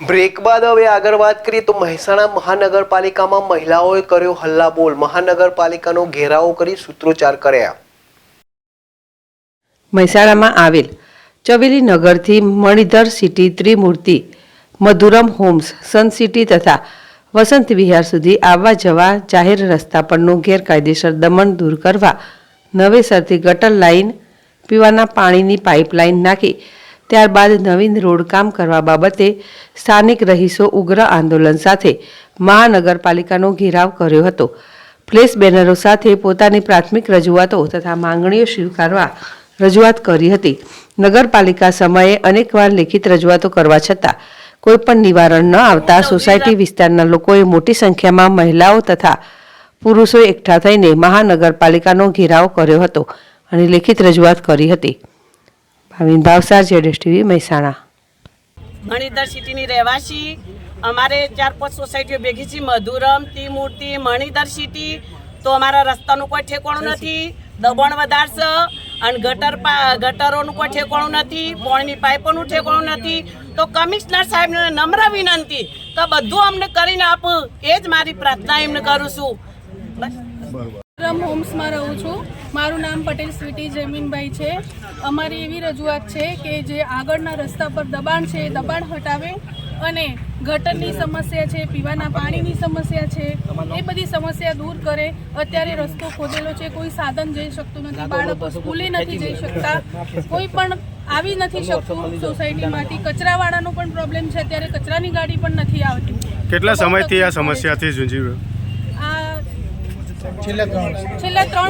Break બાદ હવે આગળ વાત કરીએ તો મહેસાણા મહાનગરપાલિકામાં મહિલાઓએ કર્યો હલ્લાબોલ। મહાનગરપાલિકાનો ઘેરાવો કરી સૂત્રોચ્ચાર કર્યા। મહેસાણામાં આવેલ ચવેલી નગરથી મણિધર સિટી, ત્રિમૂર્તિ, મધુરમ હોમ્સ, સન સિટી તથા વસંત વિહાર સુધી આવવા જવા જાહેર રસ્તા પરનું ગેરકાયદેસર દમન દૂર કરવા નવેસરથી ગટર લાઇન, પીવાના પાણીની પાઇપલાઇન નાખી ત્યારબાદ નવીન રોડ કામ કરવા બાબતે સ્થાનિક રહીશો ઉગ્ર આંદોલન સાથે મહાનગરપાલિકાનો ઘેરાવ કર્યો હતો। ફ્લેશ બેનરો સાથે પોતાની પ્રાથમિક રજૂઆતો તથા માંગણીઓ સ્વીકારવા રજૂઆત કરી હતી। નગરપાલિકા સમયે અનેકવાર લેખિત રજૂઆતો કરવા છતાં કોઈ પણ નિવારણ ન આવતા સોસાયટી વિસ્તારના લોકોએ મોટી સંખ્યામાં મહિલાઓ તથા પુરુષો એકઠા થઈને મહાનગરપાલિકાનો ઘેરાવ કર્યો હતો અને લેખિત રજૂઆત કરી હતી। ભાવિન ભાવસાર, જેડેશ ટીવી, મહેસાણા। મણિધર સિટીની રહેવાસી અમારે 4-5 સોસાયટીઓ ભેગી છે, મધુરમ, ત્રિમૂર્તિ, મણિધર સિટી। તો અમારા રસ્તાનું કોઈ ઠેકાણું નથી, દબાણ વધારશે અને ગટરોનું કોઈ ઠેકાણું નથી, પાણીની પાઇપોનું ઠેકાણું નથી। તો કમિશનર સાહેબને નમ્ર વિનંતી કે બધું અમને કરીને આપું, એ જ મારી પ્રાર્થના એમને કરું છું। મધુરમ હોમ્સમાં રહું છું। મારું નામ પટેલ સ્વીટી જમીનભાઈ છે। અમારી એવી રજૂઆત છે કે જે આગળના રસ્તા પર દબાણ છે એ દબાણ હટાવે અને ગટરની સમસ્યા છે, પીવાના પાણીની સમસ્યા છે, એ બધી સમસ્યા દૂર કરે। અત્યારે રસ્તો ખોદેલો છે, કોઈ સાધન જઈ શકતું નથી, બાળકો સ્કૂલે નથી જઈ શકતા, કોઈ પણ આવી નથી શકતું સોસાયટીમાંથી। કચરાવાળાનો પણ પ્રોબ્લેમ છે, અત્યારે કચરાની ગાડી પણ નથી આવતી। કેટલા સમયથી આ સમસ્યાથી ઝૂંઝી રહ્યો? છેલ્લા 3